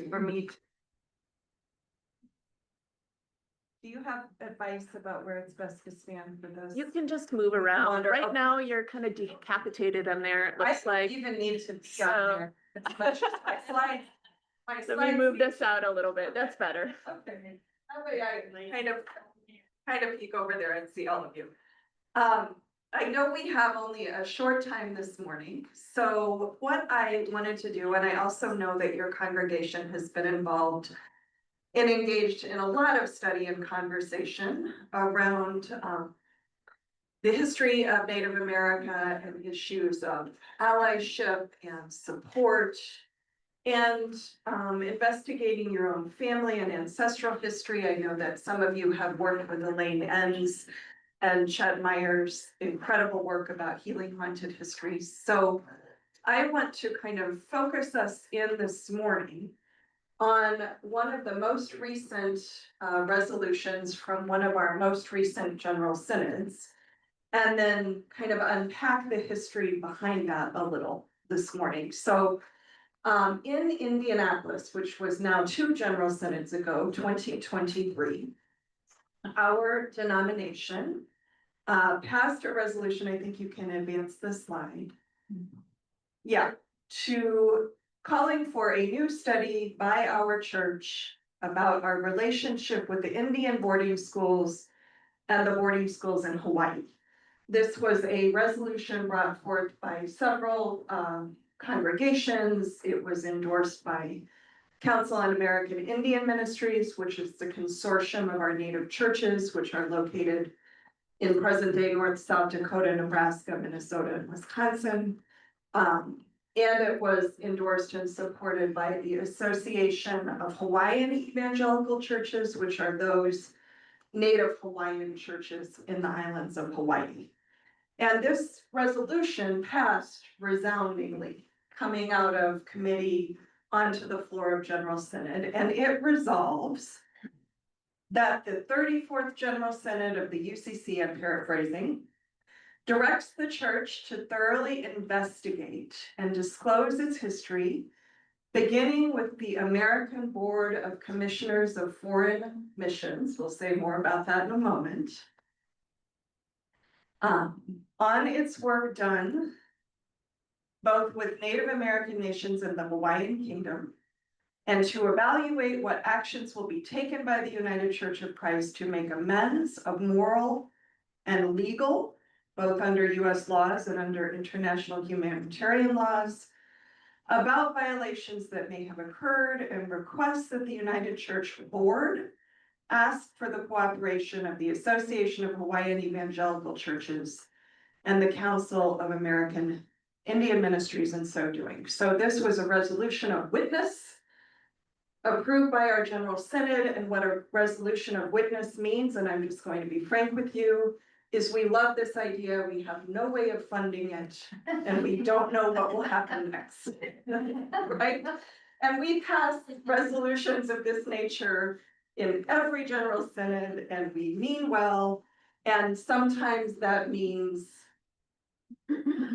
for me. Do you have advice about where it's best to stand for those? You can just move around. Wander Right up. now, you're kind of decapitated in there. It I looks don't like. even need to be So- on there. As much as my slides. Let me move this out a little bit. That's better. Okay, that way I kind of peek over there and see all of you. I know we have only a short time this morning, so what I wanted to do, and I also know that your congregation has been involved and engaged in a lot of study and conversation around the history of Native America and issues of allyship and support and investigating your own family and ancestral history. I know that some of you have worked with Elaine Enns and Chet Meyer's incredible work about healing haunted histories. So I want to kind of focus us in this morning on one of the most recent resolutions from one of our most recent general synods, and then kind of unpack the history behind that a little this morning. So in Indianapolis, which was now 2 general synods ago, 2023, our denomination passed a resolution, I think you can advance the slide. Yeah, to calling for a new study by our church about our relationship with the Indian boarding schools and the boarding schools in Hawaii. This was a resolution brought forth by several congregations. It was endorsed by Council on American Indian Ministries, which is the consortium of our native churches, which are located in present-day North, South Dakota, Nebraska, Minnesota, and Wisconsin. And it was endorsed and supported by the Association of Hawaiian Evangelical Churches, which are those Native Hawaiian churches in the islands of Hawaii. And this resolution passed resoundingly, coming out of committee onto the floor of General Synod, and it resolves that the 34th General Synod of the UCC, I'm paraphrasing, directs the church to thoroughly investigate and disclose its history, beginning with the American Board of Commissioners of Foreign Missions. We'll say more about that in a moment. On its work done, both with Native American nations and the Hawaiian Kingdom, and to evaluate what actions will be taken by the United Church of Christ to make amends of moral and legal, both under US laws and under international humanitarian laws, about violations that may have occurred, and requests that the United Church Board ask for the cooperation of the Association of Hawaiian Evangelical Churches and the Council of American Indian Ministries in so doing. So this was a resolution of witness approved by our General Synod, and what a resolution of witness means, and I'm just going to be frank with you, is we love this idea, we have no way of funding it, and we don't know what will happen next, right? And we pass resolutions of this nature in every General Synod, and we mean well, and sometimes that means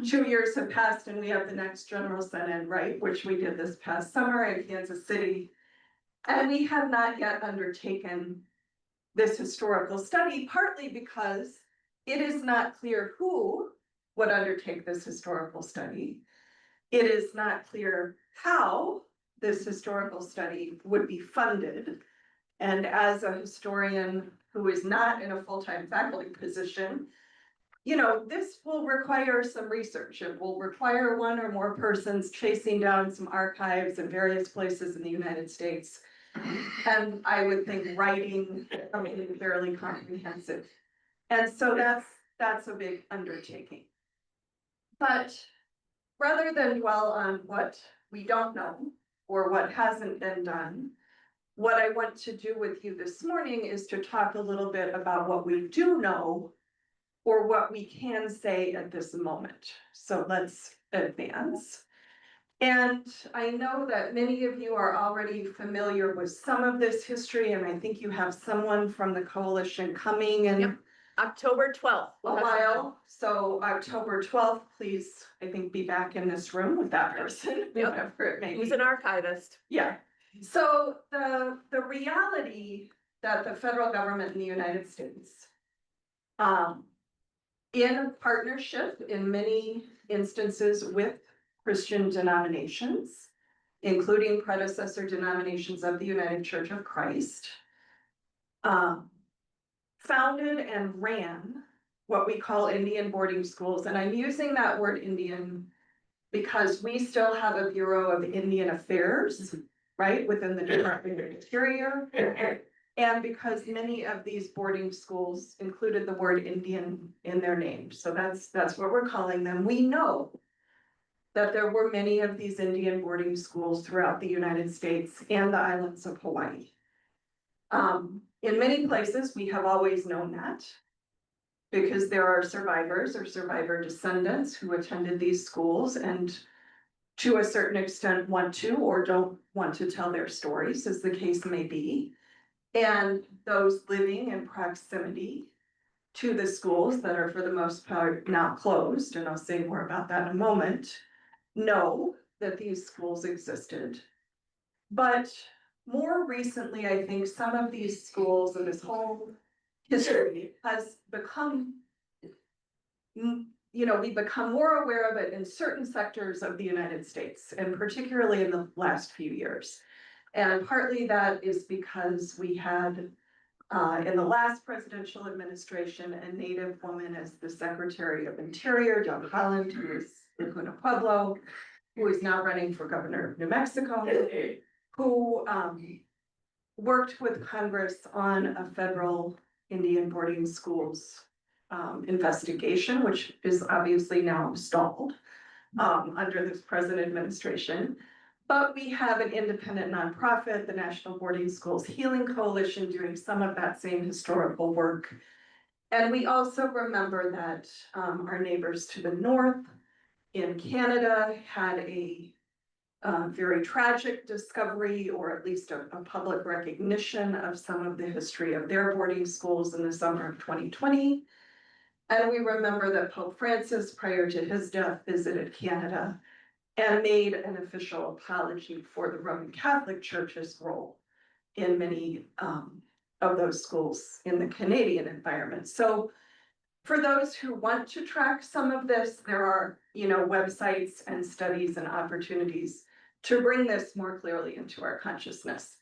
2 years have passed and we have the next General Synod, right, which we did this past summer in Kansas City. And we have not yet undertaken this historical study, partly because it is not clear who would undertake this historical study. It is not clear how this historical study would be funded. And as a historian who is not in a full-time faculty position, you know, this will require some research. It will require 1 or more persons chasing down some archives in various places in the United States. And I would think writing something fairly comprehensive. And so that's a big undertaking. But rather than dwell on what we don't know or what hasn't been done, what I want to do with you this morning is to talk a little bit about what we do know or what we can say at this moment. So let's advance. And I know that many of you are already familiar with some of this history, and I think you have someone from the coalition coming in. Yep. October 12th. A while. So October 12th, please, I think, be back in this room with that person, Yep. whatever it may be. He's an archivist. Yeah. So the reality that the federal government in the United States, in partnership in many instances with Christian denominations, including predecessor denominations of the United Church of Christ, founded and ran what we call Indian boarding schools. And I'm using that word Indian because we still have a Bureau of Indian Affairs, right, within the Department of Interior. And because many of these boarding schools included the word Indian in their name. So that's what we're calling them. We know that there were many of these Indian boarding schools throughout the United States and the islands of Hawaii. In many places, we have always known that because there are survivors or survivor descendants who attended these schools and to a certain extent want to or don't want to tell their stories, as the case may be. And those living in proximity to the schools that are for the most part now closed, and I'll say more about that in a moment, know that these schools existed. But more recently, I think some of these schools and this whole history has become, we become more aware of it in certain sectors of the United States, and particularly in the last few years. And partly that is because we had, in the last presidential administration, a Native woman as the Secretary of Interior, John Holland, who is Laguna Pueblo, who is now running for governor of New Mexico, who worked with Congress on a federal Indian boarding schools investigation, which is obviously now stalled under this present administration. But we have an independent nonprofit, the National Boarding Schools Healing Coalition, doing some of that same historical work. And we also remember that our neighbors to the north in Canada had a very tragic discovery, or at least a public recognition of some of the history of their boarding schools in the summer of 2020. And we remember that Pope Francis, prior to his death, visited Canada and made an official apology for the Roman Catholic Church's role in many of those schools in the Canadian environment. So for those who want to track some of this, there are, websites and studies and opportunities to bring this more clearly into our consciousness.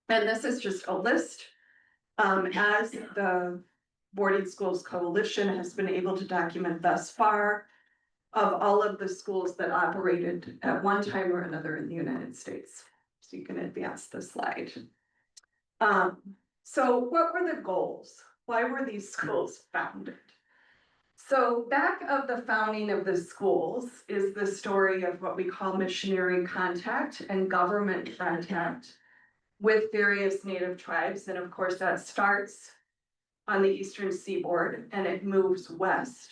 And this is just a list, as the Boarding Schools Coalition has been able to document thus far, of all of the schools that operated at one time or another in the United States. So you can advance the slide. So what were the goals? Why were these schools founded? So back of the founding of the schools is the story of what we call missionary contact and government contact with various Native tribes. And of course that starts on the Eastern Seaboard and it moves west.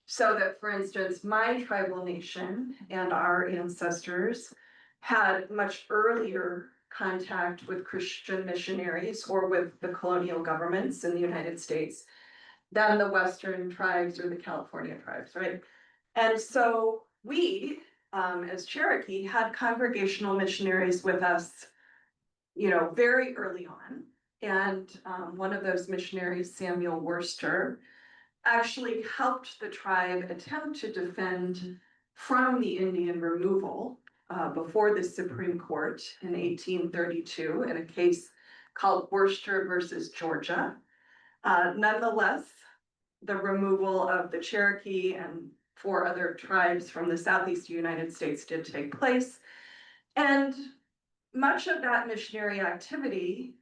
So that, for instance, my tribal nation and our ancestors had much earlier contact with Christian missionaries or with the colonial governments in the United States than the Western tribes or the California tribes, right? And so we, as Cherokee, had congregational missionaries with us, very early on. And one of those missionaries, Samuel Worcester, actually helped the tribe attempt to defend from the Indian removal before the Supreme Court in 1832 in a case called Worcester versus Georgia. Nonetheless, the removal of the Cherokee and 4 other tribes from the Southeast United States did take place. And much of that missionary activity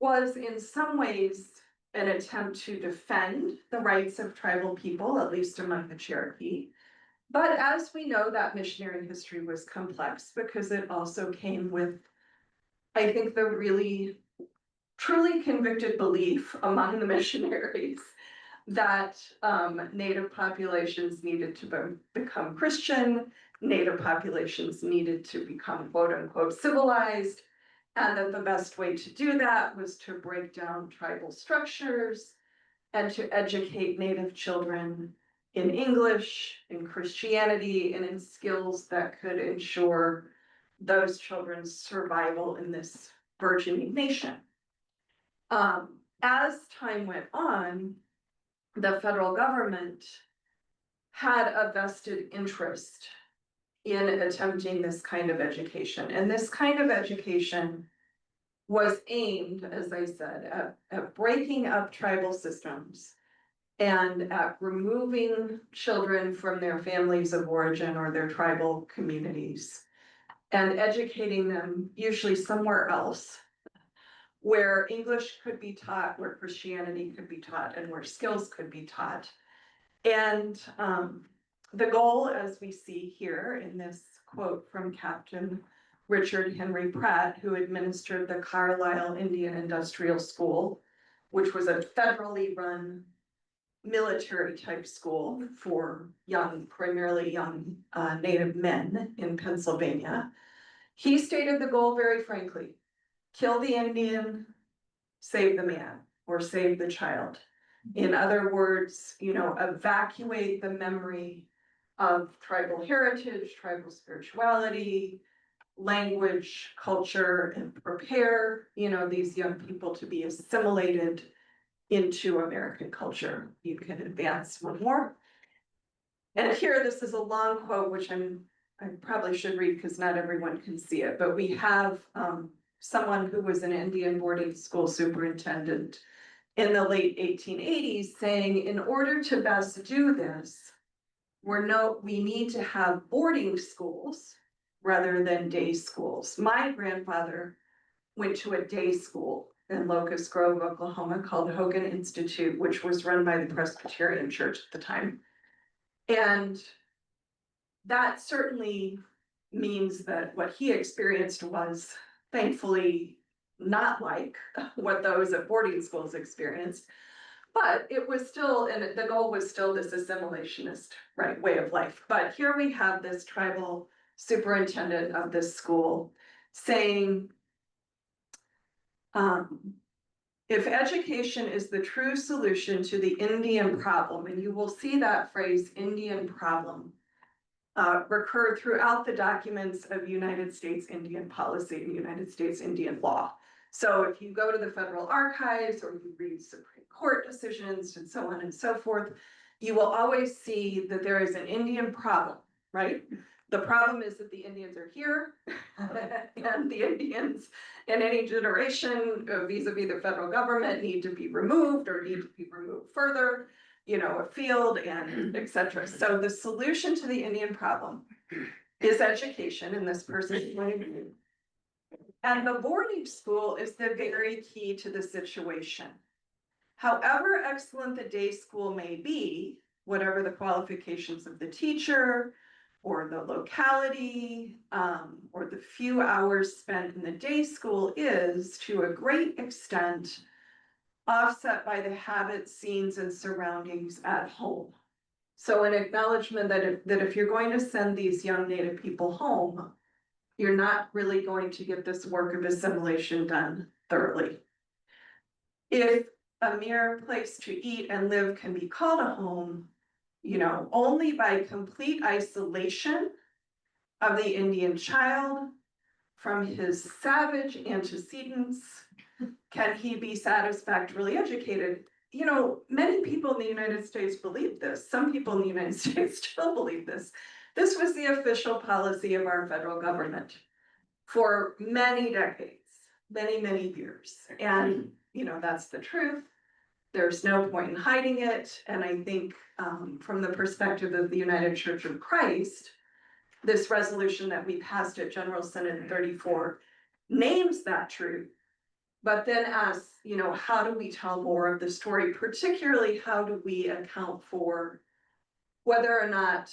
was in some ways an attempt to defend the rights of tribal people, at least among the Cherokee. But as we know, that missionary history was complex because it also came with, I think, the really truly convicted belief among the missionaries that Native populations needed to become Christian, Native populations needed to become quote unquote civilized, and that the best way to do that was to break down tribal structures and to educate Native children in English, in Christianity, and in skills that could ensure those children's survival in this burgeoning nation. As time went on, the federal government had a vested interest in attempting this kind of education. And this kind of education was aimed, as I said, at breaking up tribal systems and at removing children from their families of origin or their tribal communities and educating them usually somewhere else where English could be taught, where Christianity could be taught, and where skills could be taught. And the goal, as we see here in this quote from Captain Richard Henry Pratt, who administered the Carlisle Indian Industrial School, which was a federally run military type school for primarily young Native men in Pennsylvania. He stated the goal very frankly: kill the Indian, save the man, or save the child. In other words, evacuate the memory of tribal heritage, tribal spirituality, language, culture, and prepare, these young people to be assimilated into American culture. You can advance one more. And here, this is a long quote, which I probably should read because not everyone can see it, but we have someone who was an Indian boarding school superintendent in the late 1880s saying, in order to best do this, we need to have boarding schools rather than day schools. My grandfather went to a day school in Locust Grove, Oklahoma, called Hogan Institute, which was run by the Presbyterian Church at the time. And that certainly means that what he experienced was thankfully not like what those at boarding schools experienced, but it was still, and the goal was still this assimilationist, way of life. But here we have this tribal superintendent of this school saying, if education is the true solution to the Indian problem, and you will see that phrase, Indian problem, recur throughout the documents of United States Indian policy and United States Indian law. So if you go to the federal archives or you read Supreme Court decisions and so on and so forth, you will always see that there is an Indian problem, right? The problem is that the Indians are here and the Indians in any generation vis-a-vis the federal government need to be removed or need to be removed further, afield and et cetera. So the solution to the Indian problem is education in this person's point of view. And the boarding school is the very key to the situation. However excellent the day school may be, whatever the qualifications of the teacher or the locality, or the few hours spent in the day school is, to a great extent, offset by the habits, scenes, and surroundings at home. So an acknowledgement that if you're going to send these young Native people home, you're not really going to get this work of assimilation done thoroughly. If a mere place to eat and live can be called a home, only by complete isolation of the Indian child from his savage antecedents can he be satisfactorily educated. Many people in the United States believe this. Some people in the United States still believe this. This was the official policy of our federal government for many decades, many years. And, that's the truth. There's no point in hiding it. And I think from the perspective of the United Church of Christ, this resolution that we passed at General Synod 34 names that truth, but then asks, how do we tell more of the story? Particularly, how do we account for whether or not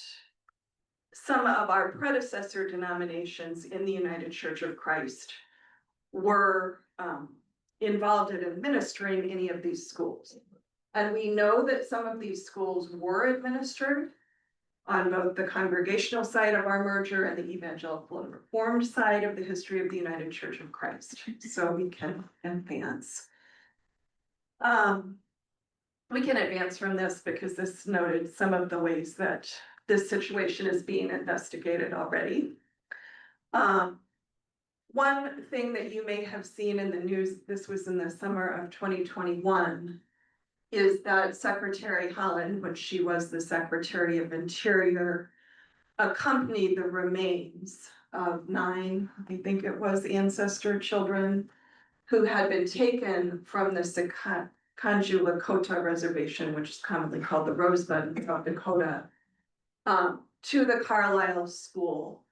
some of our predecessor denominations in the United Church of Christ were involved in administering any of these schools. And we know that some of these schools were administered on both the congregational side of our merger and the evangelical and reformed side of the history of the United Church of Christ. So we can advance. We can advance from this because this noted some of the ways that this situation is being investigated already. One thing that you may have seen in the news, this was in the summer of 2021, is that Secretary Holland, when she was the Secretary of Interior, accompanied the remains of 9, I think it was, ancestor children who had been taken from the Kanju Lakota Reservation, which is commonly called the Rosebud in South Dakota, to the Carlisle School.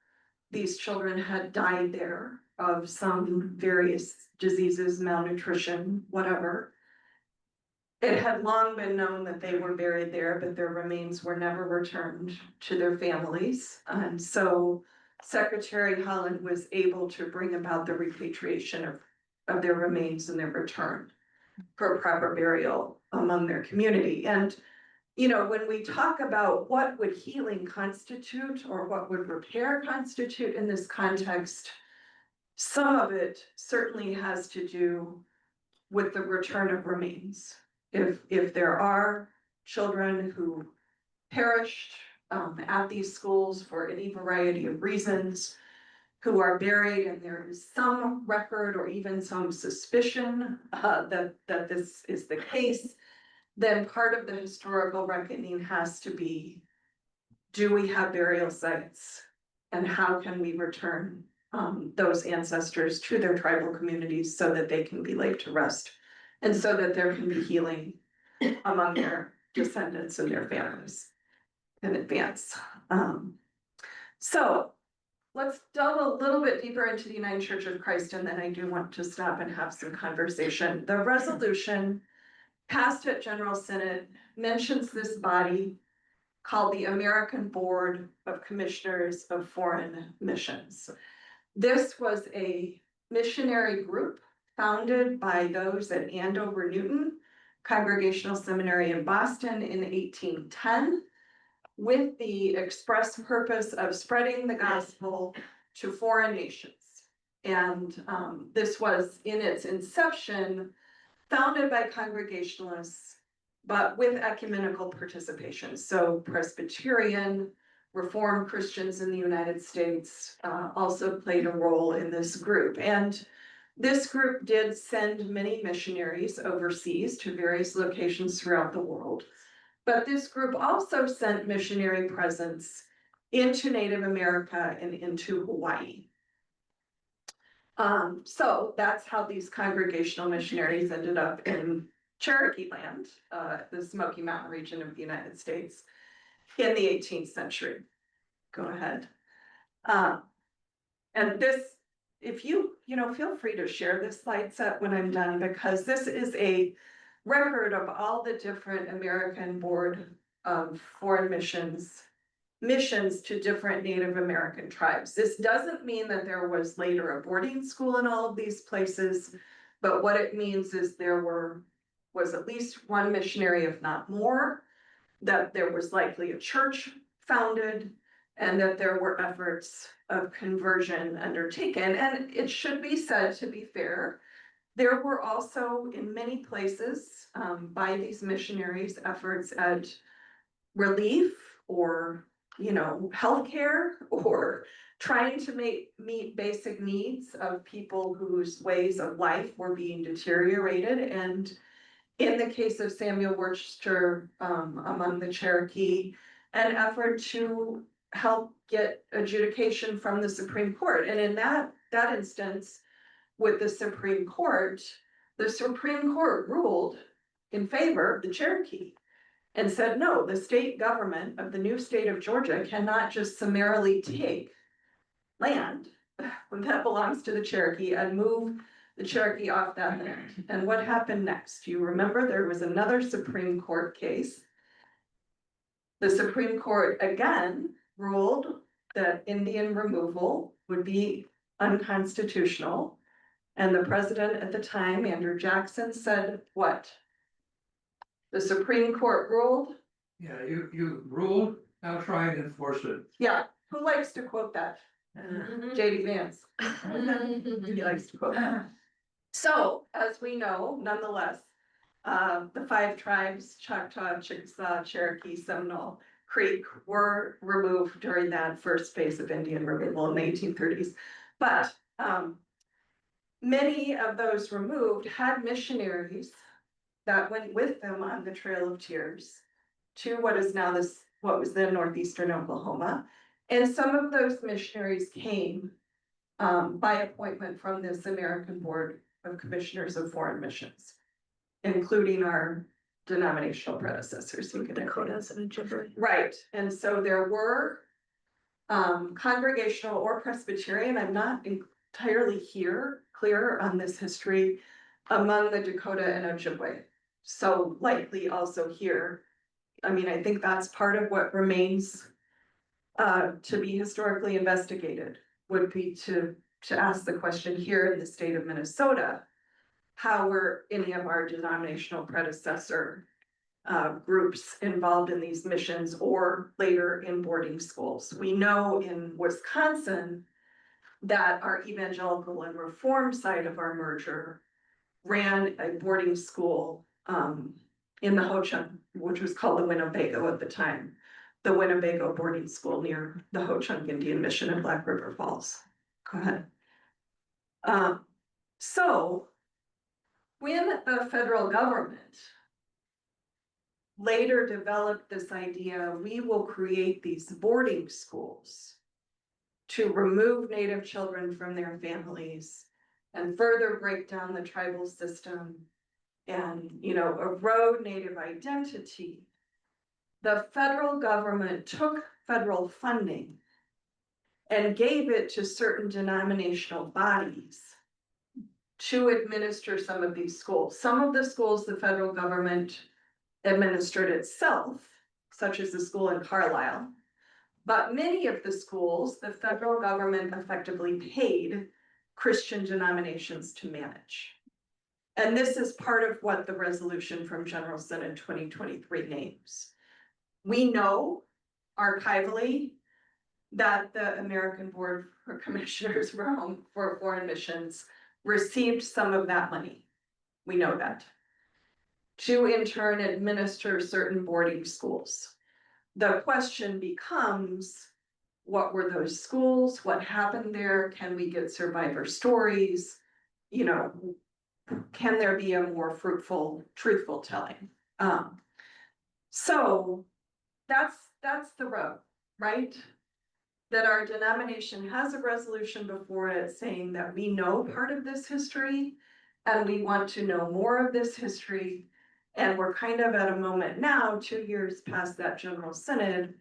These children had died there of some various diseases, malnutrition, whatever. It had long been known that they were buried there, but their remains were never returned to their families. And so Secretary Holland was able to bring about the repatriation of their remains and their return for proper burial among their community. And you know, when we talk about what would healing constitute or what would repair constitute in this context, some of it certainly has to do with the return of remains. If there are children who perished at these schools for any variety of reasons, who are buried, and there is some record or even some suspicion that this is the case, then part of the historical reckoning has to be, do we have burial sites? And how can we return those ancestors to their tribal communities so that they can be laid to rest? And so that there can be healing among their descendants and their families in advance. So let's delve a little bit deeper into the United Church of Christ, and then I do want to stop and have some conversation. The resolution passed at General Synod mentions this body called the American Board of Commissioners of Foreign Missions. This was a missionary group founded by those at Andover Newton Congregational Seminary in Boston in 1810, with the express purpose of spreading the gospel to foreign nations. And this was, in its inception, founded by Congregationalists, but with ecumenical participation. So Presbyterian, Reformed Christians in the United States also played a role in this group. And this group did send many missionaries overseas to various locations throughout the world. But this group also sent missionary presence into Native America and into Hawaii. So that's how these congregational missionaries ended up in Cherokee land, the Smoky Mountain region of the United States, in the 18th century. Go ahead. And this, if you feel free to share this slide set when I'm done, because this is a record of all the different American Board of Foreign missions to different Native American tribes. This doesn't mean that there was later a boarding school in all of these places, but what it means is there was at least one missionary, if not more, that there was likely a church founded, and that there were efforts of conversion undertaken. And it should be said, to be fair, there were also in many places by these missionaries efforts at relief or healthcare or trying to meet basic needs of people whose ways of life were being deteriorated. And in the case of Samuel Worcester among the Cherokee, an effort to help get adjudication from the Supreme Court. And in that instance, with the Supreme Court ruled in favor of the Cherokee and said, no, the state government of the new state of Georgia cannot just summarily take land that belongs to the Cherokee and move the Cherokee off that land. And what happened next? You remember there was another Supreme Court case. The Supreme Court again ruled that Indian removal would be unconstitutional. And the president at the time, Andrew Jackson, said what? The Supreme Court ruled? Yeah, you ruled, now try and enforce it. Yeah, who likes to quote that? J.D. Vance. He likes to quote that. So, as we know, nonetheless, the 5 tribes, Choctaw, Chickasaw, Cherokee, Seminole, Creek, were removed during that first phase of Indian removal in the 1830s. But many of those removed had missionaries that went with them on the Trail of Tears to what is now what was then northeastern Oklahoma. And some of those missionaries came by appointment from this American Board of Commissioners of Foreign Missions, including our denominational predecessors. Dakotas and Ojibwe. Right, and so there were congregational or Presbyterian, I'm not entirely clear on this history, among the Dakota and Ojibwe. So likely also here. I mean, I think that's part of what remains to be historically investigated, would be to ask the question here in the state of Minnesota, how were any of our denominational predecessor groups involved in these missions or later in boarding schools? We know in Wisconsin that our evangelical and reform side of our merger ran a boarding school in the Ho-Chunk, which was called the Winnebago at the time, the Winnebago boarding school near the Ho-Chunk Indian Mission in Black River Falls. Go ahead. So when the federal government later developed this idea, we will create these boarding schools to remove Native children from their families and further break down the tribal system and, erode Native identity. The federal government took federal funding and gave it to certain denominational bodies to administer some of these schools. Some of the schools the federal government administered itself, such as the school in Carlisle, but many of the schools the federal government effectively paid Christian denominations to manage. And this is part of what the resolution from General Synod 2023 names. We know archivally that the American Board for Commissioners for Foreign Missions received some of that money. We know that. To in turn administer certain boarding schools. The question becomes, what were those schools? What happened there? Can we get survivor stories? Can there be a more fruitful, truthful telling? So that's the road, right? That our denomination has a resolution before it saying that we know part of this history and we want to know more of this history. And we're kind of at a moment now, 2 years past that General Synod,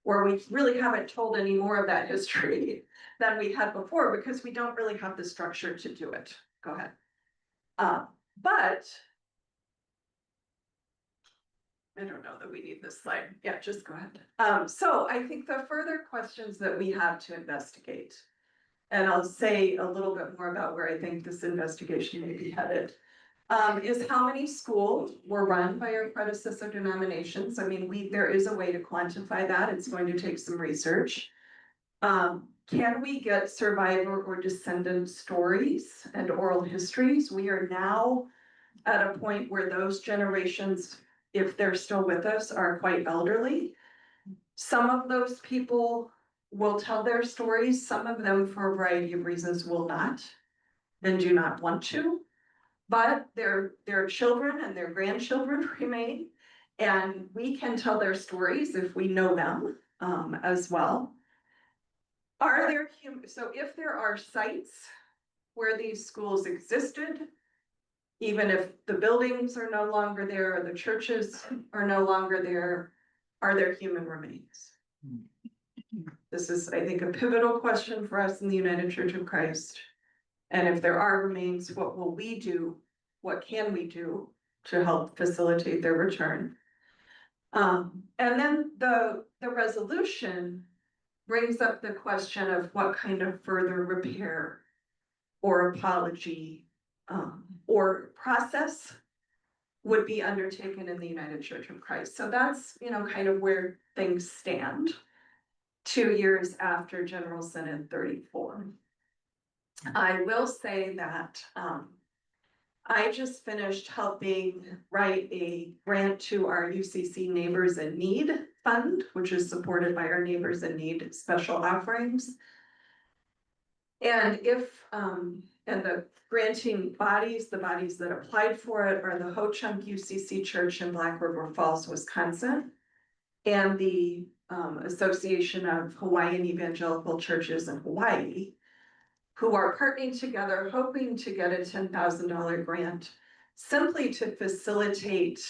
where we really haven't told any more of that history than we had before because we don't really have the structure to do it. Go ahead. But I don't know that we need this slide. Yeah, just go ahead. So I think the further questions that we have to investigate, and I'll say a little bit more about where I think this investigation may be headed, is how many schools were run by our predecessor denominations. I mean, there is a way to quantify that. It's going to take some research. Can we get survivor or descendant stories and oral histories? We are now at a point where those generations, if they're still with us, are quite elderly. Some of those people will tell their stories. Some of them, for a variety of reasons, will not and do not want to. But their children and their grandchildren remain, and we can tell their stories if we know them as well. So if there are sites where these schools existed, even if the buildings are no longer there, or the churches are no longer there, are there human remains? This is, I think, a pivotal question for us in the United Church of Christ. And if there are remains, what will we do? What can we do to help facilitate their return? And then the resolution brings up the question of what kind of further repair or apology or process would be undertaken in the United Church of Christ. So that's, kind of where things stand 2 years after General Synod 34. I will say that I just finished helping write a grant to our UCC Neighbors in Need Fund, which is supported by our Neighbors in Need special offerings. And if and the granting bodies, the bodies that applied for it are the Ho-Chunk UCC Church in Black River Falls, Wisconsin. And the Association of Hawaiian Evangelical Churches in Hawaii, who are partnering together, hoping to get a $10,000 grant simply to facilitate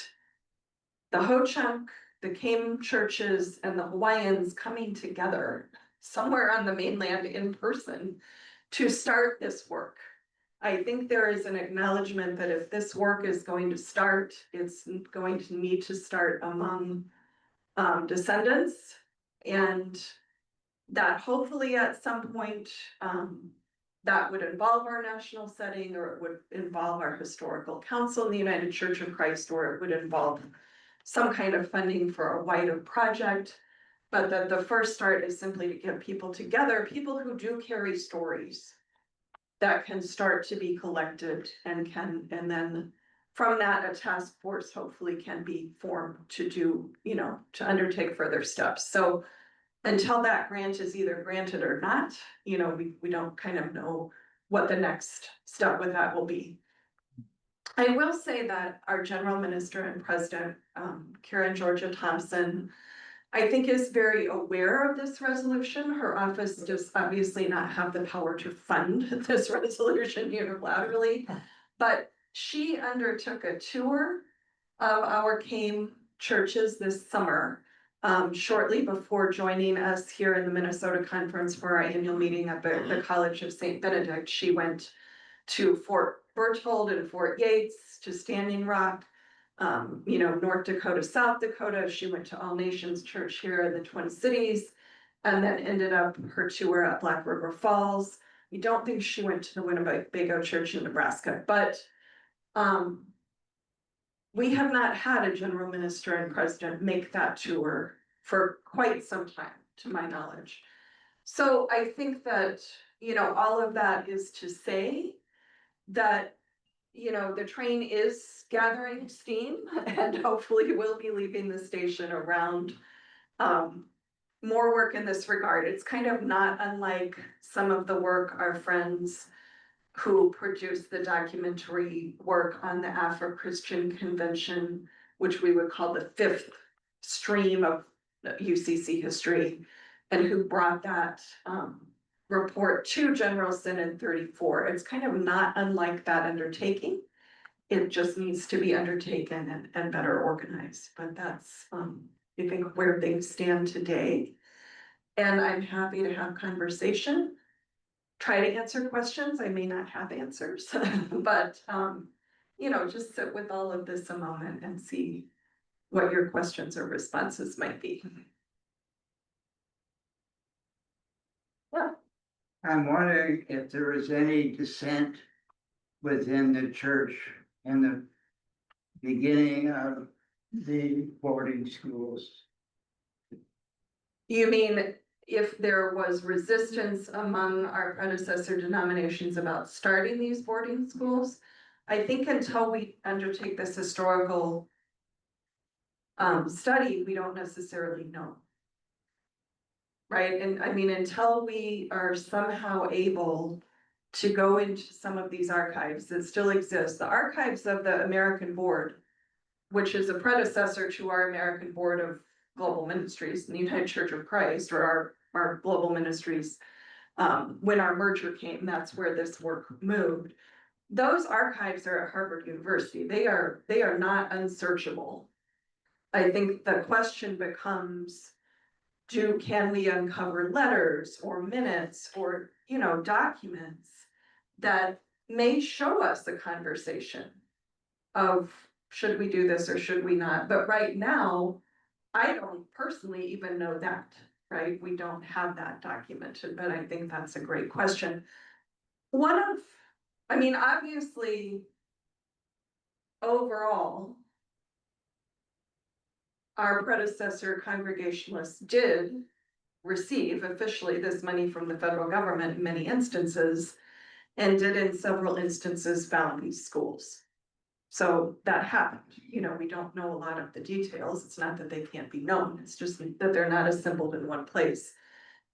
the Ho-Chunk, the Kame churches, and the Hawaiians coming together somewhere on the mainland in person to start this work. I think there is an acknowledgement that if this work is going to start, it's going to need to start among descendants, and that hopefully at some point that would involve our national setting, or it would involve our historical council in the United Church of Christ, or it would involve some kind of funding for a wider project. But that the first start is simply to get people together, people who do carry stories that can start to be collected and then from that, a task force hopefully can be formed to do, to undertake further steps. So until that grant is either granted or not, we don't kind of know what the next step with that will be. I will say that our general minister and president, Karen Georgia Thompson, I think is very aware of this resolution. Her office does obviously not have the power to fund this resolution unilaterally, but she undertook a tour of our Kame churches this summer, shortly before joining us here in the Minnesota conference for our annual meeting at the College of St. Benedict. She went to Fort Berthold and Fort Yates, to Standing Rock, North Dakota, South Dakota. She went to All Nations Church here in the Twin Cities, and then ended up her tour at Black River Falls. We don't think she went to the Winnebago Church in Nebraska, but we have not had a general minister and president make that tour for quite some time, to my knowledge. So I think that, all of that is to say that, the train is gathering steam and hopefully will be leaving the station around more work in this regard. It's kind of not unlike some of the work our friends who produced the documentary work on the Afro-Christian Convention, which we would call the fifth stream of UCC history, and who brought that report to General Synod 34. It's kind of not unlike that undertaking. It just needs to be undertaken and better organized, but that's, I think, where things stand today. And I'm happy to have conversation, try to answer questions. I may not have answers, but, just sit with all of this a moment and see what your questions or responses might be. Yeah. I'm wondering if there is any dissent within the church in the beginning of the boarding schools. You mean if there was resistance among our predecessor denominations about starting these boarding schools? I think until we undertake this historical study, we don't necessarily know. Right, and I mean, until we are somehow able to go into some of these archives that still exist, the archives of the American Board, which is a predecessor to our American Board of Global Ministries, the United Church of Christ, or our global ministries. When our merger came, that's where this work moved. Those archives are at Harvard University. They are not unsearchable. I think the question becomes, can we uncover letters or minutes or, documents that may show us a conversation of should we do this or should we not? But right now, I don't personally even know that, right? We don't have that documented, but I think that's a great question. Obviously, overall, our predecessor Congregationalists did receive officially this money from the federal government in many instances, and did in several instances found these schools. So that happened. We don't know a lot of the details. It's not that they can't be known. It's just that they're not assembled in one place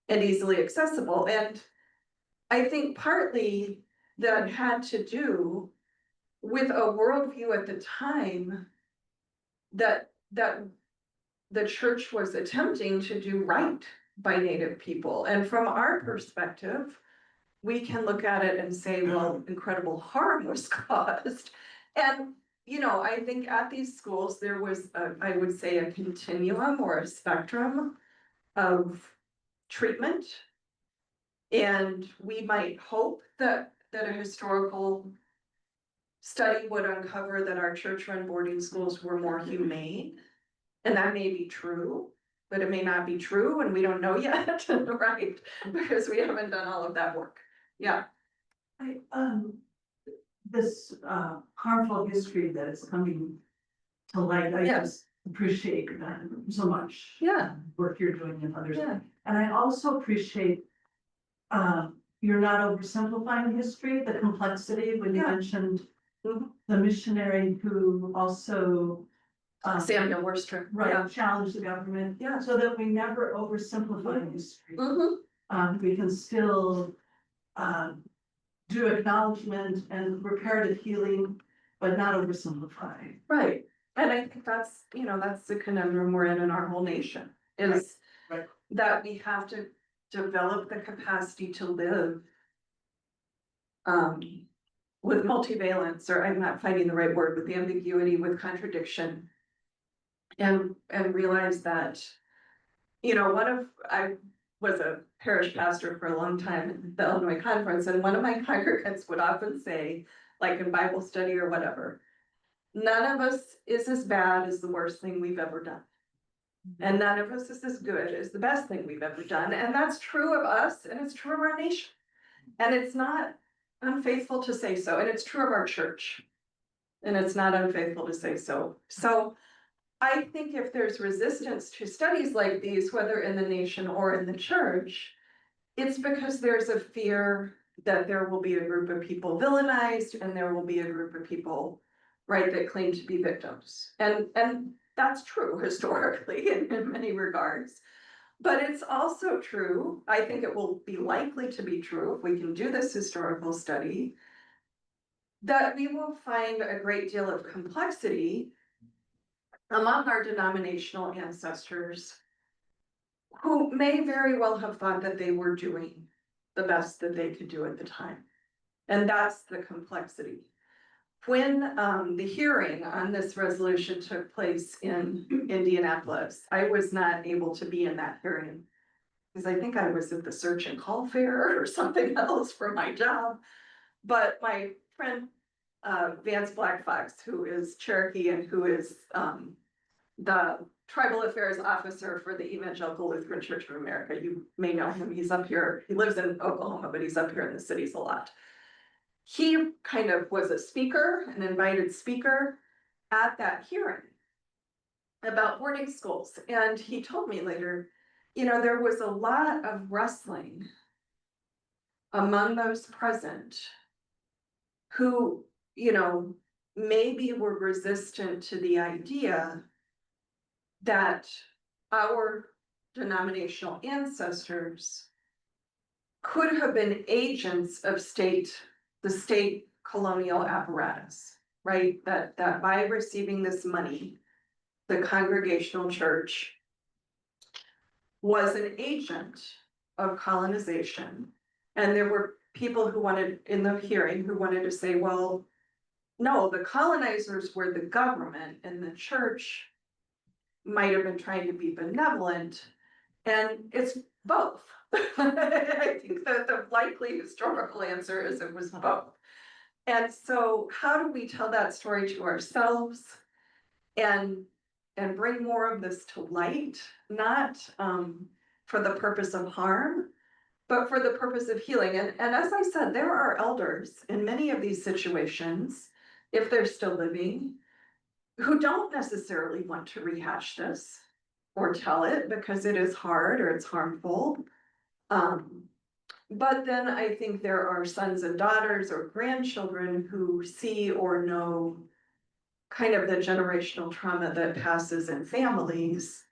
and easily accessible. And I think partly that had to do with a worldview at the time that the church was attempting to do right by Native people. And from our perspective, we can look at it and say, well, incredible harm was caused. And, I think at these schools, there was, I would say, a continuum or a spectrum of treatment. And we might hope that a historical study would uncover that our church-run boarding schools were more humane. And that may be true, but it may not be true, and we don't know yet, right? Because we haven't done all of that work. Yeah. This harmful history that is coming to light, I Yes. just appreciate so much. Yeah. Work you're doing and others. Yeah. And I also appreciate you're not oversimplifying history, the complexity when you Yeah. mentioned Mhm. the missionary who also Samuel Worcester. right, challenged the government. Yeah. So that we never oversimplify history. Mhm. We can still do acknowledgement and reparative healing, but not oversimplify. Right, and I think that's, that's the conundrum we're in our whole nation, is Right. that we have to develop the capacity to live with multivalence, or I'm not finding the right word, with the ambiguity, with contradiction. And realize that, I was a parish pastor for a long time at the Illinois Conference, and one of my congregants would often say, like in Bible study or whatever, none of us is as bad as the worst thing we've ever done. And none of us is as good as the best thing we've ever done. And that's true of us, and it's true of our nation. And it's not unfaithful to say so, and it's true of our church. And it's not unfaithful to say so. So I think if there's resistance to studies like these, whether in the nation or in the church, it's because there's a fear that there will be a group of people villainized, and there will be a group of people, right, that claim to be victims. And that's true historically in many regards. But it's also true, I think it will be likely to be true if we can do this historical study, that we will find a great deal of complexity among our denominational ancestors who may very well have thought that they were doing the best that they could do at the time. And that's the complexity. When the hearing on this resolution took place in Indianapolis, I was not able to be in that hearing because I think I was at the search and call fair or something else for my job. But my friend Vance Black Fox, who is Cherokee and who is the tribal affairs officer for the Evangelical Lutheran Church of America. You may know him. He's up here. He lives in Oklahoma, but he's up here in the cities a lot. He kind of was a speaker, an invited speaker at that hearing about boarding schools. And he told me later, there was a lot of wrestling among those present who, maybe were resistant to the idea that our denominational ancestors could have been agents of the state colonial apparatus, right? That by receiving this money, the Congregational Church was an agent of colonization. And there were people who wanted, in the hearing, who wanted to say, well, no, the colonizers were the government, and the church might have been trying to be benevolent, and it's both. I think that the likely historical answer is it was both. And so how do we tell that story to ourselves and bring more of this to light, not for the purpose of harm, but for the purpose of healing? And as I said, there are elders in many of these situations, if they're still living, who don't necessarily want to rehash this or tell it because it is hard or it's harmful. But then I think there are sons and daughters or grandchildren who see or know kind of the generational trauma that passes in families,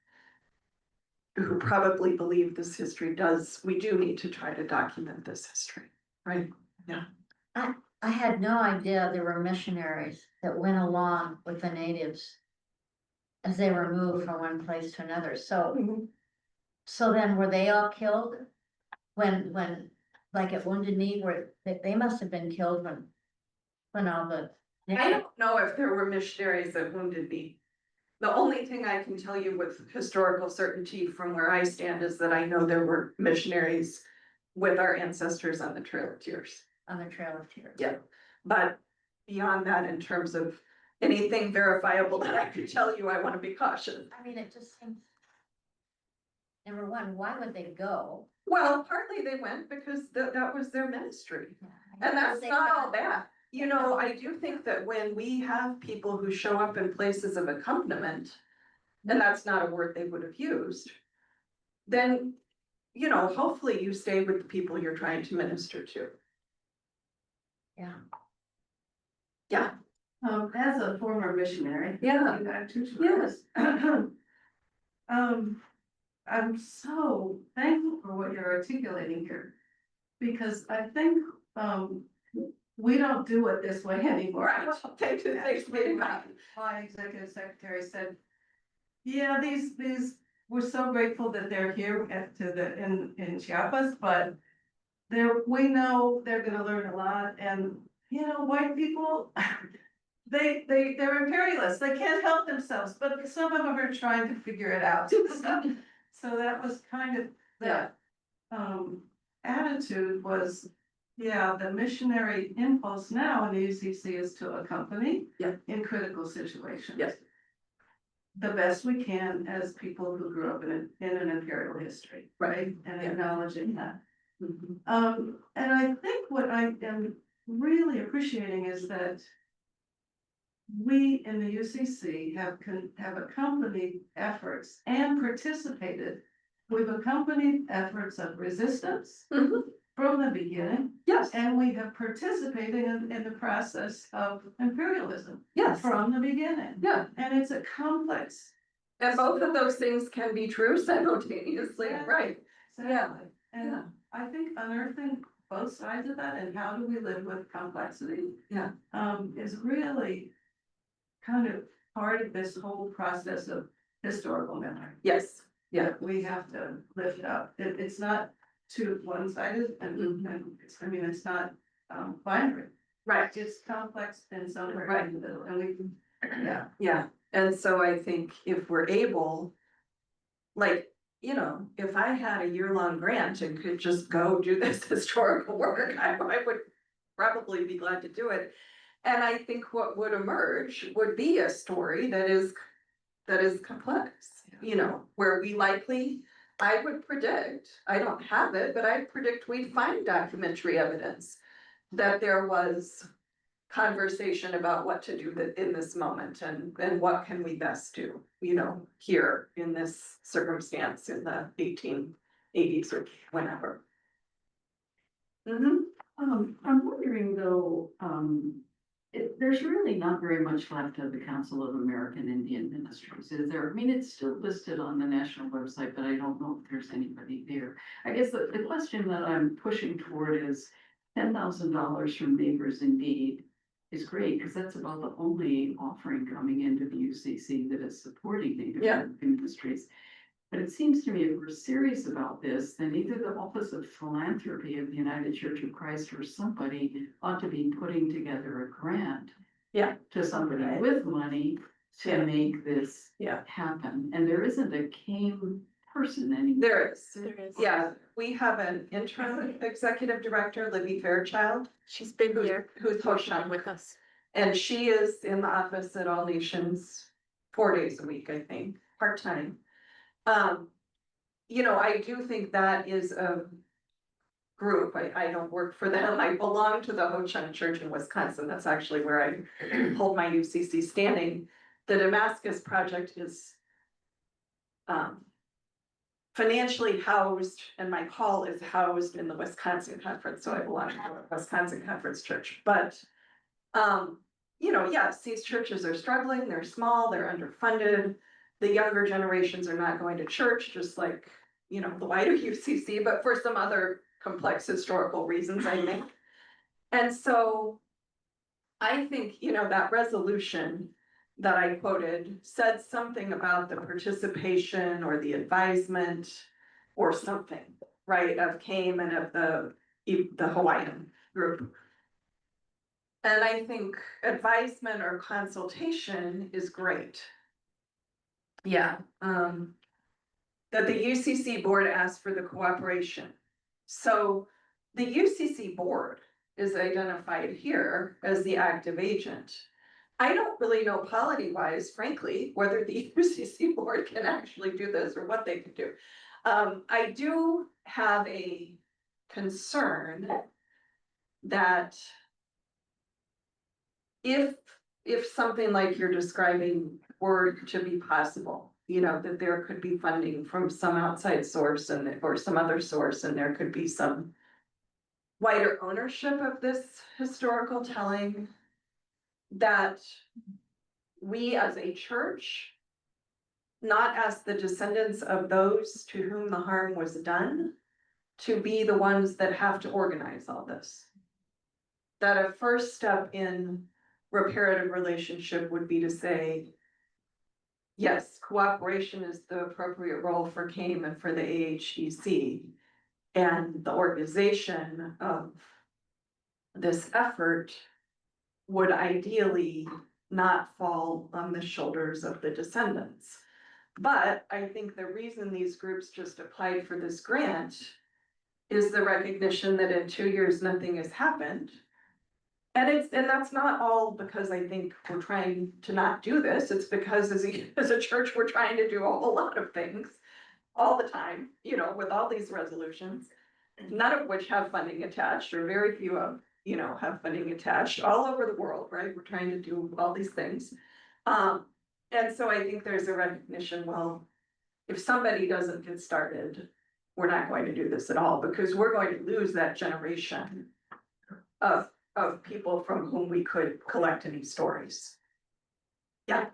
who probably believe this history we do need to try to document this history, right? Yeah. I had no idea there were missionaries that went along with the natives as they were moved from one place to another. So then were they all killed? When, like at Wounded Knee, where they must have been killed when all the. I don't know if there were missionaries at Wounded Knee. The only thing I can tell you with historical certainty from where I stand is that I know there were missionaries with our ancestors on the Trail of Tears. On the Trail of Tears. Yeah, but beyond that, in terms of anything verifiable that I could tell you, I want to be cautious. I mean, it just seems. Number one, why would they go? Well, partly they went because that was their ministry. And that's They not got- all bad. You know, I do think that when we have people who show up in places of accompaniment, and that's not a word they would have used, then, you know, hopefully you stay with the people you're trying to minister to. Yeah. Yeah. As a former missionary. Yeah. I've got two Yes. children. I'm so thankful for what you're articulating here. Because I think, we don't do it this way anymore. Right. Thanks very much. My executive secretary said, yeah, these, we're so grateful that they're here in Chiapas, but we know they're gonna learn a lot, and, you know, white people, they're imperialists, they can't help themselves, but some of them are trying to figure it out. So that was kind of the, attitude was, yeah, the missionary impulse now in the UCC is to accompany. Yeah. In critical situations. Yes. The best we can as people who grew up in an imperial history, right? And Yeah. acknowledging that. Mhm. And I think what I am really appreciating is that we in the UCC have accompanied efforts and participated. We've accompanied efforts of resistance Mhm. from the beginning, Yes, and we have participated in the process of imperialism yes, from the beginning. yeah. And it's a complex. And both of those things can be true simultaneously, Yeah. right? Exactly. Yeah. And I think unearthing both sides of that and how do we live with complexity. Yeah. Is really kind of part of this whole process of historical memory. Yes, yeah, That we have to lift up. It's not too one-sided and it's not binary. right, It's complex and somewhere Right. in the middle, and we can, yeah. yeah. And so I think if we're able, like, you know, if I had a year-long grant and could just go do this historical work, I would probably be glad to do it. And I think what would emerge would be a story that is complex, you know, where we likely, I would predict, I don't have it, but I predict we'd find documentary evidence that there was conversation about what to do in this moment and what can we best do, you know, here in this circumstance in the 1880s or whenever. I'm wondering though, there's really not very much left of the Council of American Indian Ministries, is there? I mean, it's still listed on the national website, but I don't know if there's anybody there. I guess the question that I'm pushing toward is $10,000 from Neighbors Indeed is great, because that's about the only offering coming into the UCC that is supporting Native Yeah. American Ministries. But it seems to me if we're serious about this, then either the Office of Philanthropy of the United Church of Christ or somebody ought to be putting together a grant. Yeah. To somebody with money to Yeah. make this Yeah. happen. And there isn't a CAIM person anymore. There is, There is. yeah, we have an interim executive director, Libby Fairchild, She's been here. who's Working Hosham. with us. And she is in the office at All Nations 4 days a week, I think, part-time. You know, I do think that is a group, I don't work for them, I belong to the Ho Chunk Church in Wisconsin, that's actually where I hold my UCC standing. The Damascus Project is financially housed, and my call is housed in the Wisconsin Conference, so I belong to the Wisconsin Conference Church, but you know, yes, these churches are struggling, they're small, they're underfunded. The younger generations are not going to church, just like, you know, the wider UCC, but for some other complex historical reasons, I think. And so I think, that resolution that I quoted said something about the participation or the advisement or something, right, of CAIM and of the Hawaiian group. And I think advisement or consultation is great. Yeah, that the UCC board asked for the cooperation. So the UCC board is identified here as the active agent. I don't really know polity-wise, frankly, whether the UCC board can actually do this or what they can do. I do have a concern that if something like you're describing were to be possible, that there could be funding from some outside source or some other source, and there could be some wider ownership of this historical telling, that we as a church, not as the descendants of those to whom the harm was done, to be the ones that have to organize all this. That a first step in reparative relationship would be to say, yes, cooperation is the appropriate role for CAIM and for the AHEC. And the organization of this effort would ideally not fall on the shoulders of the descendants. But I think the reason these groups just applied for this grant is the recognition that in 2 years, nothing has happened. And that's not all because I think we're trying to not do this. It's because as a church, we're trying to do a whole lot of things all the time, with all these resolutions, none of which have funding attached, or very few of, have funding attached all over the world, right? We're trying to do all these things. And so I think there's a recognition, well, if somebody doesn't get started, we're not going to do this at all, because we're going to lose that generation of people from whom we could collect any stories. Yeah.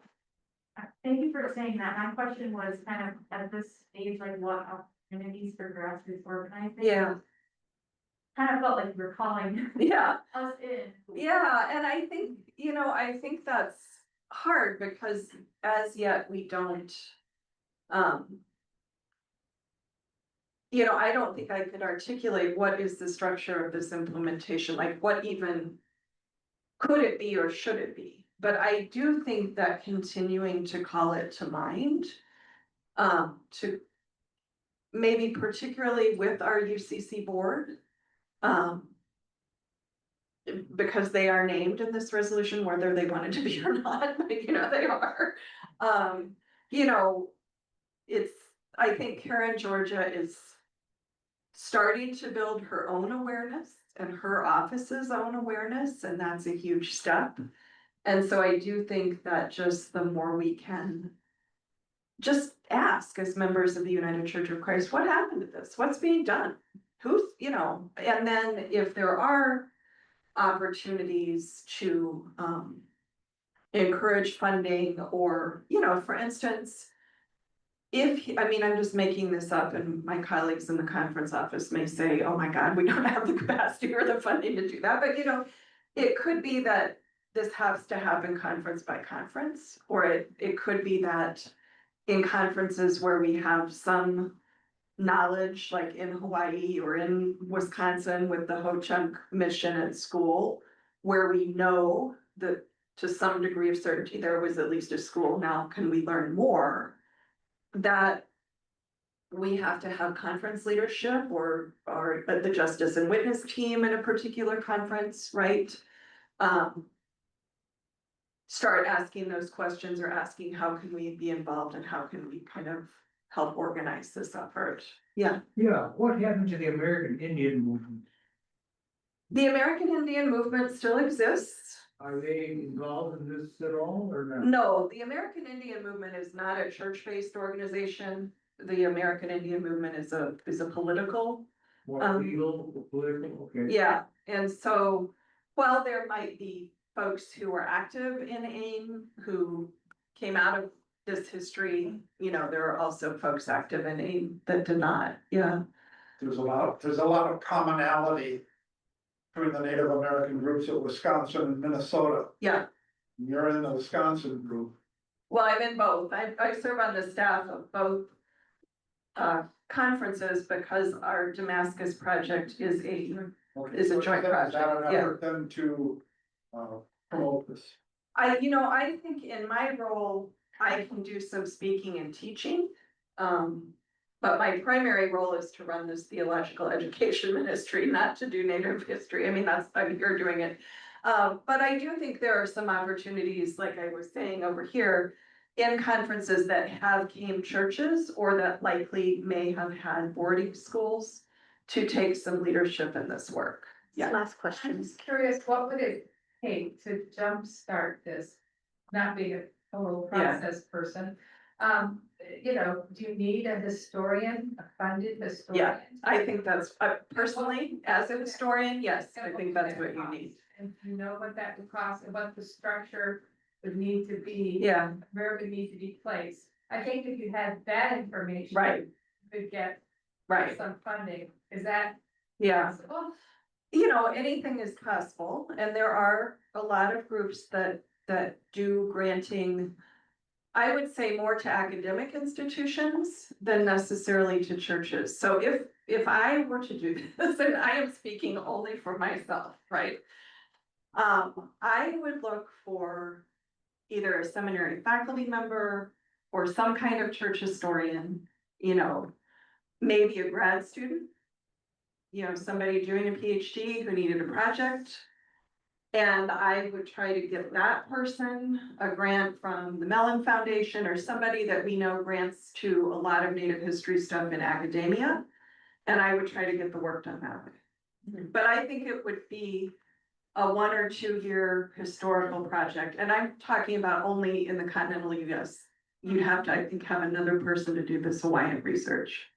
Thank you for saying that. My question was kind of at this stage, like what opportunities for grassroots organizing? Yeah. Kind of felt like we're calling Yeah. us in. Yeah, and I think that's hard because as yet we don't. I don't think I could articulate what is the structure of this implementation, like what even could it be or should it be? But I do think that continuing to call it to mind, to maybe particularly with our UCC board, because they are named in this resolution, whether they wanted to be or not, but they are. I think Karen Georgia is starting to build her own awareness and her office's own awareness, and that's a huge step. And so I do think that just the more we can just ask as members of the United Church of Christ, what happened to this? What's being done? Who's, and then if there are opportunities to encourage funding, or, for instance, I'm just making this up, and my colleagues in the conference office may say, oh my God, we don't have the capacity or the funding to do that. But, it could be that this has to happen conference by conference, or it could be that in conferences where we have some knowledge, like in Hawaii or in Wisconsin with the Ho-Chunk mission at school, where we know that to some degree of certainty there was at least a school. Now, can we learn more? That we have to have conference leadership or the justice and witness team in a particular conference, right? Start asking those questions, or asking how can we be involved and how can we kind of help organize this effort. Yeah. Yeah, what happened to the American Indian movement? The American Indian movement still exists. Are they involved in this at all or not? No, the American Indian movement is not a church-based organization. The American Indian movement is a political. More legal, political, okay. Yeah, and so while there might be folks who are active in AIM who came out of this history, there are also folks active in AIM that did not. Yeah. There's a lot of commonality between the Native American groups of Wisconsin and Minnesota. Yeah, You're in the Wisconsin group. well, I'm in both. I serve on the staff of both conferences because our Damascus project is Okay, It's a so joint is that project, an yeah. effort then to, promote this? I think in my role, I can do some speaking and teaching. But my primary role is to run this theological education ministry, not to do Native history. I mean, I'm here doing it. But I do think there are some opportunities, like I was saying over here, in conferences that have came churches or that likely may have had boarding schools to take some leadership in this work. Yeah. Last I'm question. just curious, what would it take to jumpstart this? Not being a total Yeah. process person. Do you need a historian, a funded historian? Yeah, I think that's, personally, as a historian, yes, I think that's what you need. And you know what that would cost and what the structure would need to be. Yeah, Where it would need to be placed. I think if you had that information. right, You could get right, some funding. Is that yeah. possible? Anything is possible, and there are a lot of groups that do granting. I would say more to academic institutions than necessarily to churches. So if I were to do this, and I am speaking only for myself, right? I would look for either a seminary faculty member or some kind of church historian, maybe a grad student. Somebody doing a PhD who needed a project. And I would try to get that person a grant from the Mellon Foundation or somebody that we know grants to a lot of Native history stuff in academia. And I would try to get the work done that way. But I think it would be a 1 or 2 year historical project. And I'm talking about only in the continental US. You'd have to, I think, have another person to do this Hawaiian research.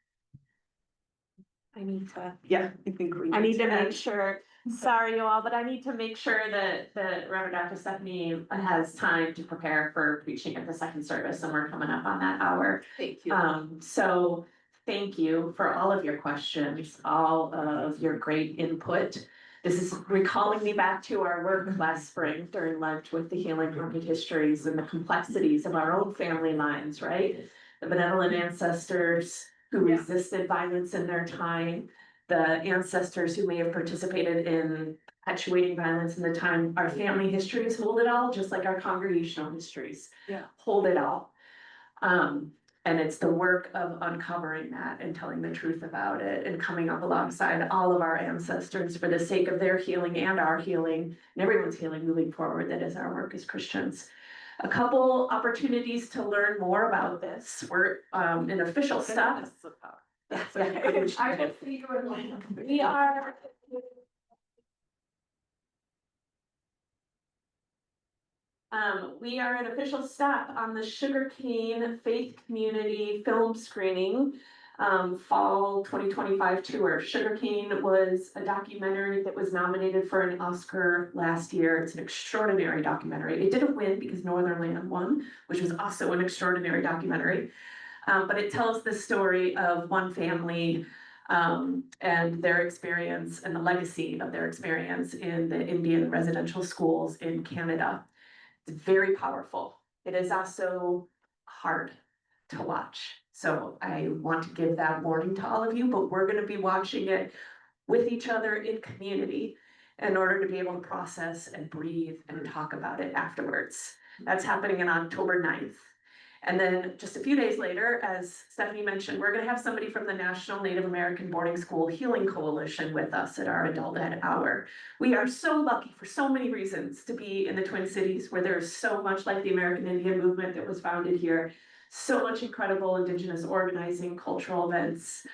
I need to. Yeah, I think I need to make end. sure, sorry you all, but I need to make sure that Reverend Dr. Stephanie has time to prepare for preaching at the second service, and we're coming up on that hour. Thank you. So thank you for all of your questions, all of your great input. This is recalling me back to our work last spring during lunch with the Healing Haunted Histories and the complexities of our own family lines, right? The benevolent ancestors who resisted violence in their time, the ancestors who may have participated in perpetuating violence in the time. Our family histories hold it all, just like our congregational histories hold it all. And it's the work of uncovering that and telling the truth about it and coming up alongside all of our ancestors for the sake of their healing and our healing and everyone's healing moving forward. That is our work as Christians. A couple opportunities to learn more about this. We're an official step. I will see you in. We are. We are an official stop on the Sugarcane Faith Community Film Screening Fall 2025 tour. Sugarcane was a documentary that was nominated for an Oscar last year. It's an extraordinary documentary. It didn't win because Northern Land won, which was also an extraordinary documentary. But it tells the story of one family and their experience and the legacy of their experience in the Indian residential schools in Canada. It's very powerful. It is also hard to watch. So I want to give that warning to all of you, but we're going to be watching it with each other in community in order to be able to process and breathe and talk about it afterwards. That's happening on October 9th. And then just a few days later, as Stephanie mentioned, we're going to have somebody from the National Native American Boarding School Healing Coalition with us at our Adult Ed Hour. We are so lucky for so many reasons to be in the Twin Cities, where there's so much like the American Indian movement that was founded here, so much incredible Indigenous organizing, cultural events,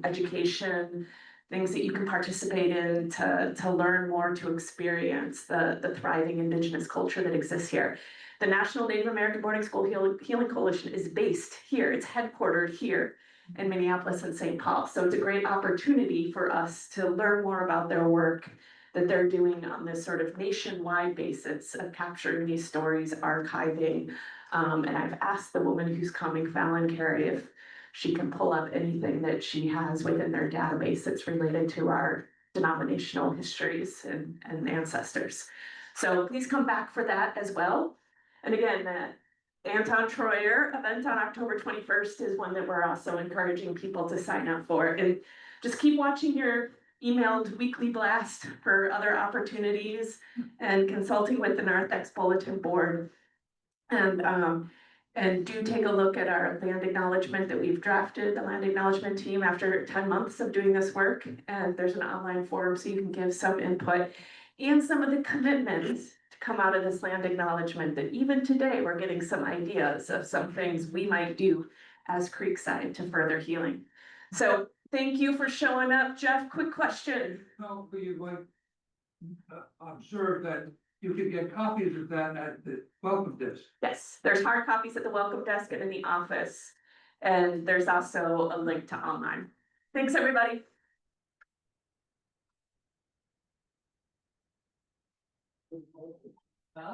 education, things that you can participate in to learn more, to experience the thriving Indigenous culture that exists here. The National Native American Boarding School Healing Coalition is based here. It's headquartered here in Minneapolis and St. Paul. So it's a great opportunity for us to learn more about their work that they're doing on this sort of nationwide basis of capturing these stories, archiving. And I've asked the woman who's coming, Fallon Carey, if she can pull up anything that she has within their database that's related to our denominational histories and ancestors. So please come back for that as well. And again, the Anton Troyer event on October 21st is one that we're also encouraging people to sign up for. And just keep watching your emailed weekly blast for other opportunities and consulting with the Narthex Bulletin Board. And do take a look at our land acknowledgement that we've drafted, the land acknowledgement team, after 10 months of doing this work. And there's an online forum so you can give some input and some of the commitments to come out of this land acknowledgement, that even today, we're getting some ideas of some things we might do as Creekside to further healing. So thank you for showing up. Jeff, quick question. No, but you might observe that you can get copies of that at the welcome desk. Yes, there's hard copies at the welcome desk and in the office. And there's also a link to online. Thanks, everybody. Yeah.